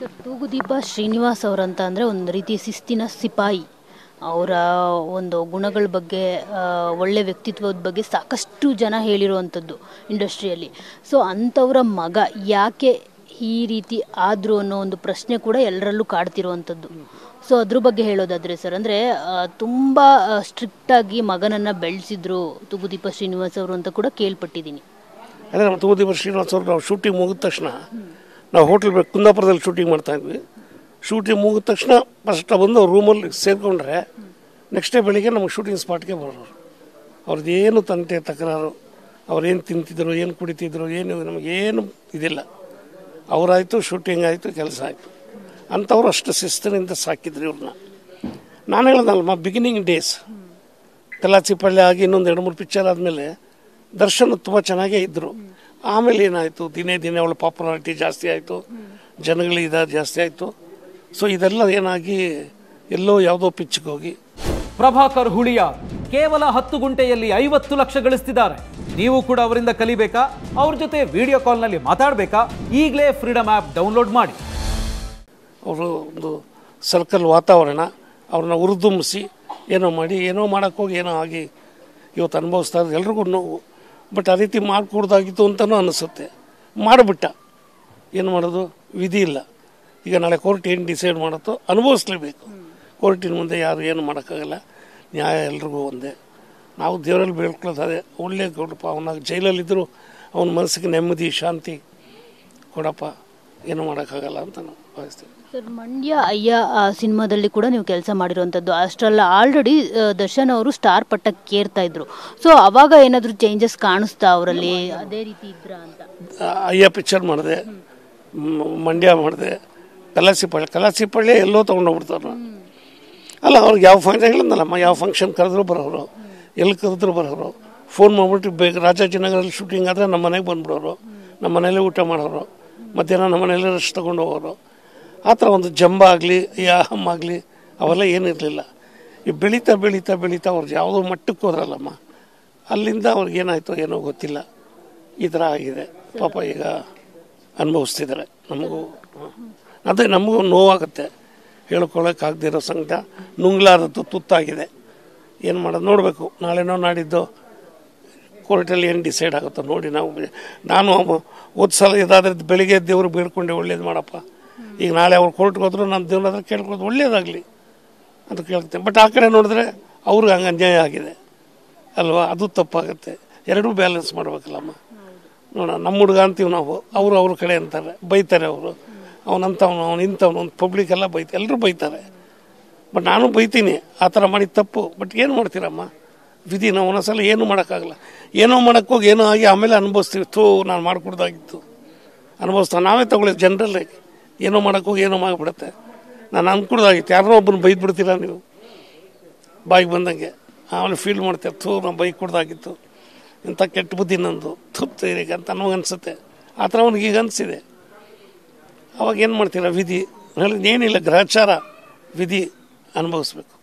Sir, Thoogudeepa Srinivas ಅವರಂತ ಅಂದರೆ ಒಂದು ರೀತಿ ಶಿಸ್ತಿನ ಸಿಪಾಯಿ. ಅವರ ಒಂದು ಗುಣಗಳ ಬಗ್ಗೆ, ಒಳ್ಳೆ ವ್ಯಕ್ತಿತ್ವದ ಬಗ್ಗೆ ಸಾಕಷ್ಟು ಜನ ಹೇಳಿರುವಂಥದ್ದು ಇಂಡಸ್ಟ್ರಿಯಲ್ಲಿ. ಸೊ ಅಂಥವರ ಮಗ ಯಾಕೆ ಈ ರೀತಿ ಆದರು ಅನ್ನೋ ಒಂದು ಪ್ರಶ್ನೆ ಕೂಡ ಎಲ್ಲರಲ್ಲೂ ಕಾಡ್ತಿರುವಂಥದ್ದು. ಸೊ ಅದ್ರ ಬಗ್ಗೆ ಹೇಳೋದಾದರೆ ಸರ್, ಅಂದರೆ ತುಂಬ ಸ್ಟ್ರಿಕ್ಟಾಗಿ ಮಗನನ್ನು ಬೆಳೆಸಿದ್ರು ತೂಗುದೀಪ ಶ್ರೀನಿವಾಸ್ ಅವರು ಅಂತ ಕೂಡ ಕೇಳ್ಪಟ್ಟಿದ್ದೀನಿ. ಅದೇ ನಮ್ಮ ತೂಗುದೀಪ ಶ್ರೀನಿವಾಸ್ ಅವರು ನಾವು ಶೂಟಿಂಗ್ ಮುಗಿದ ತಕ್ಷಣ ನಾವು ಹೋಟೆಲ್ ಕುಂದಾಪುರದಲ್ಲಿ ಶೂಟಿಂಗ್ ಮಾಡ್ತಾಯಿದ್ವಿ. ಶೂಟಿಂಗ್ ಮುಗಿದ ತಕ್ಷಣ ಫಸ್ಟ್ ಬಂದು ಅವ್ರ ರೂಮಲ್ಲಿ ಸೇರಿಕೊಂಡ್ರೆ ನೆಕ್ಸ್ಟ್ ಡೇ ಬೆಳಿಗ್ಗೆ ನಮಗೆ ಶೂಟಿಂಗ್ ಸ್ಪಾಟ್ಗೆ ಬರೋರು. ಅವ್ರದ್ದೇನು ತಂಟೆ ತಕರಾರು, ಅವ್ರೇನು ತಿಂತಿದ್ರು, ಏನು ಕುಡಿತಿದ್ರು, ಏನು ನಮಗೇನು ಇದಿಲ್ಲ. ಅವರಾಯಿತು, ಶೂಟಿಂಗ್ ಆಯಿತು, ಕೆಲಸ ಆಯಿತು. ಅಂಥವ್ರು ಅಷ್ಟು ಶಿಸ್ತಿನಿಂದ ಸಾಕಿದ್ರು ಇವ್ರನ್ನ. ನಾನು ಹೇಳ್ದಲ್ಮ, ಬಿಗಿನಿಂಗ್ ಡೇಸ್ ಕಲಾಸಿ ಪಳ್ಳೆ ಆಗಿ ಇನ್ನೊಂದು 2-3 ಪಿಕ್ಚರ್ ಆದಮೇಲೆ ದರ್ಶನ್ ತುಂಬ ಚೆನ್ನಾಗೇ ಇದ್ದರು. ಆಮೇಲೆ ಏನಾಯಿತು, ದಿನೇ ದಿನೇ ಅವಳ ಪಾಪ್ಯುಲಾರಿಟಿ ಜಾಸ್ತಿ ಆಯಿತು, ಜನಗಳಿಗೆ ಜಾಸ್ತಿ ಆಯಿತು. ಸೊ ಇದೆಲ್ಲ ಏನಾಗಿ ಎಲ್ಲೋ ಯಾವುದೋ ಪಿಚ್ಗೆ ಹೋಗಿ ಪ್ರಭಾಕರ್ ಹುಳಿಯ ಕೇವಲ 10 ಗುಂಟೆಯಲ್ಲಿ 50 ಲಕ್ಷ ಗಳಿಸ್ತಿದ್ದಾರೆ. ನೀವು ಕೂಡ ಅವರಿಂದ ಕಲಿಬೇಕಾ? ಅವ್ರ ಜೊತೆ ವಿಡಿಯೋ ಕಾಲ್ನಲ್ಲಿ ಮಾತಾಡಬೇಕಾ? ಈಗಲೇ ಫ್ರೀಡಮ್ ಆ್ಯಪ್ ಡೌನ್ಲೋಡ್ ಮಾಡಿ. ಅವರು ಒಂದು ಸರ್ಕಲ್ ವಾತಾವರಣ, ಅವ್ರನ್ನ ಉರಿದುಂಬಿಸಿ ಏನೋ ಮಾಡಿ, ಏನೋ ಮಾಡೋಕ್ಕೋಗಿ ಏನೋ ಆಗಿ ಇವತ್ತು ಅನುಭವಿಸ್ತಾ ಇರೋದು ಎಲ್ರಿಗೂ ನೋವು. ಬಟ್ ಆ ರೀತಿ ಮಾಡಿಕೊಡ್ದಾಗಿತ್ತು ಅಂತಲೂ ಅನಿಸುತ್ತೆ. ಮಾಡಿಬಿಟ್ಟ, ಏನು ಮಾಡೋದು, ವಿಧಿ ಇಲ್ಲ. ಈಗ ನಾಳೆ ಕೋರ್ಟ್ ಏನು ಡಿಸೈಡ್ ಮಾಡುತ್ತೋ ಅನುಭವಿಸ್ಲೇಬೇಕು. ಕೋರ್ಟಿನ ಮುಂದೆ ಯಾರು ಏನು ಮಾಡೋಕ್ಕಾಗಲ್ಲ. ನ್ಯಾಯ ಎಲ್ರಿಗೂ ಒಂದೇ. ನಾವು ದೇವರಲ್ಲಿ ಬೇಡ್ಕೊಳ್ಳೋದು ಅದೇ, ಒಳ್ಳೆ ಕೊಡಪ್ಪ, ಅವನ ಜೈಲಲ್ಲಿದ್ದರೂ ಅವನ ಮನಸ್ಸಿಗೆ ನೆಮ್ಮದಿ ಶಾಂತಿ ಕೊಡಪ್ಪ, ಏನು ಮಾಡೋಕ್ಕಾಗಲ್ಲ ಅಂತ ನಾವು ಭಾವಿಸ್ತೀವಿ. ಸರ್, ಮಂಡ್ಯ ಅಯ್ಯ ಸಿನಿಮಾದಲ್ಲಿ ಕೂಡ ನೀವು ಕೆಲಸ ಮಾಡಿರುವಂಥದ್ದು. ಅಷ್ಟರಲ್ಲ ಆಲ್ರೆಡಿ ದರ್ಶನ್ ಅವರು ಸ್ಟಾರ್ ಪಟ್ಟಕ್ಕೆ ಏರ್ತಾ ಇದ್ರು. ಸೊ ಅವಾಗ ಏನಾದರೂ ಚೇಂಜಸ್ ಕಾಣಿಸ್ತಾ ಅವರಲ್ಲಿ? ಅದೇ ರೀತಿ ಇದ್ರ ಅಂತ? ಅಯ್ಯ ಪಿಕ್ಚರ್ ಮಾಡಿದೆ, ಮಂಡ್ಯ ಮಾಡಿದೆ, ಕಲಾಸಿ ಪಳ್ಳಿ ಎಲ್ಲೋ ತೊಗೊಂಡೋಗ್ಬಿಡ್ತಾರೆ. ಅಲ್ಲ, ಅವ್ರಿಗೆ ಯಾವ ಫಂಕ್ಷನ್ ಯಾವ ಫಂಕ್ಷನ್ ಕರೆದ್ರು ಬರೋರು, ಎಲ್ಲಿ ಕರೆದ್ರು ಬರೋರು. ಫೋನ್ ಮಾಡಿಬಿಟ್ಟು ರಾಜಾಜಿನಗರಲ್ಲಿ ಶೂಟಿಂಗ್ ಆದರೆ ನಮ್ಮ ಮನೆಗೆ ಬಂದುಬಿಡೋರು, ನಮ್ಮ ಮನೇಲಿ ಊಟ ಮಾಡೋರು, ಮಧ್ಯಾಹ್ನ ನಮ್ಮ ಮನೇಲಿ ರೆಸ್ಟ್ ತೊಗೊಂಡು ಹೋಗೋರು. ಆ ಥರ ಒಂದು ಜಂಬ ಆಗಲಿ ಯಾಹಮ್ ಆಗಲಿ ಅವೆಲ್ಲ ಏನಿರಲಿಲ್ಲ. ಈ ಬೆಳೀತಾ ಬೆಳೀತಾ ಬೆಳೀತಾ ಅವ್ರಿಗೆ ಯಾವುದೋ ಮಟ್ಟಕ್ಕೆ ಹೋದ್ರಲ್ಲಮ್ಮ, ಅಲ್ಲಿಂದ ಅವ್ರಿಗೇನಾಯಿತು ಏನೋ ಗೊತ್ತಿಲ್ಲ, ಈ ಥರ ಆಗಿದೆ. ಪಾಪ ಈಗ ಅನುಭವಿಸ್ತಿದ್ದಾರೆ. ನಮಗೂ ನೋವಾಗುತ್ತೆ. ಹೇಳ್ಕೊಳ್ಳೋಕ್ಕಾಗದಿರೋ ಸಂಕಟ, ನುಂಗ್ಲಾರದ್ದು ತುತ್ತಾಗಿದೆ. ಏನು ಮಾಡೋದು ನೋಡಬೇಕು. ನಾಳೆನೋ ನಾಡಿದ್ದು ಕೋರ್ಟಲ್ಲಿ ಏನು ಡಿಸೈಡ್ ಆಗುತ್ತೋ ನೋಡಿ. ನಾನು ಹೋದ ಸಲ ಇದಾದ್ರೆ ಬೆಳಿಗ್ಗೆ ದೇವ್ರು ಬೇಡ್ಕೊಂಡೆ, ಒಳ್ಳೇದು ಮಾಡಪ್ಪ. ಈಗ ನಾಳೆ ಅವ್ರು ಕೋರ್ಟ್ಗೆ ಹೋದ್ರು ನಾನು ದೇವ್ರ ಹತ್ರ ಕೇಳ್ಕೊಳ್ಳೋದು ಒಳ್ಳೇದಾಗಲಿ ಅಂತ ಕೇಳ್ತೇನೆ. ಬಟ್ ಆ ಕಡೆ ನೋಡಿದ್ರೆ ಅವ್ರಿಗೆ ಹಂಗೆ ಅನ್ಯಾಯ ಆಗಿದೆ ಅಲ್ವಾ, ಅದು ತಪ್ಪಾಗುತ್ತೆ. ಎರಡೂ ಬ್ಯಾಲೆನ್ಸ್ ಮಾಡ್ಬೇಕಲ್ಲಮ್ಮ. ನೋಡೋಣ, ನಮ್ಮ ಹುಡುಗ ಅಂತೀವಿ ನಾವು, ಅವರು ಅವ್ರ ಕಡೆ ಅಂತಾರೆ, ಬೈತಾರೆ ಅವರು. ಅವನಂತವನು, ಅವನು ಇಂಥವನು, ಒಂದು ಪಬ್ಲಿಕ್ ಎಲ್ಲ ಎಲ್ಲರೂ ಬೈತಾರೆ. ಬಟ್ ನಾನು ಬೈತೀನಿ, ಆ ಥರ ಮಾಡಿದ ತಪ್ಪು. ಬಟ್ ಏನು ಮಾಡ್ತೀರಮ್ಮ, ವಿಧಿ. ನಾವು ಒಂದೊಂದ್ಸಲ ಏನೂ ಮಾಡೋಕ್ಕಾಗಲ್ಲ. ಏನೋ ಮಾಡೋಕ್ಕೋಗಿ ಏನೋ ಆಗಿ ಆಮೇಲೆ ಅನುಭವಿಸ್ತೀವಿ. ನಾನು ಮಾಡಿಕೊಡ್ದಾಗಿತ್ತು ಅನುಭವಿಸ್ತಾ ನಾವೇ ತಗೊಳ್ಳೋದು ಜನರಲ್ಲೇ. ಏನೋ ಮಾಡೋಕ್ಕೋಗಿ ಏನೋ ಮಾಡಿಬಿಡುತ್ತೆ. ನಾನು ಅಂದ್ಕೊಡ್ದಾಗಿತ್ತು. ಯಾರೋ ಒಬ್ಬನ ಬೈದ್ಬಿಡ್ತೀರ ನೀವು ಬಾಯಿಗೆ ಬಂದಂಗೆ, ಆಮೇಲೆ ಫೀಲ್ ಮಾಡ್ತೀರ, ನಾನು ಬೈಕ್ ಕೊಡ್ದಾಗಿತ್ತು, ಇಂಥ ಕೆಟ್ಟ ಬುದ್ಧಿ ನಂದು ತುಪ್ತೀರಿಗೆ ಅಂತ ನಮಗನ್ಸುತ್ತೆ. ಆ ಥರ ಅವ್ನಿಗೆ ಈಗ ಅನಿಸಿದೆ. ಅವಾಗ ಏನು ಮಾಡ್ತೀರ, ವಿಧಿ ಏನಿಲ್ಲ, ಗ್ರಹಚಾರ, ವಿಧಿ ಅನುಭವಿಸ್ಬೇಕು.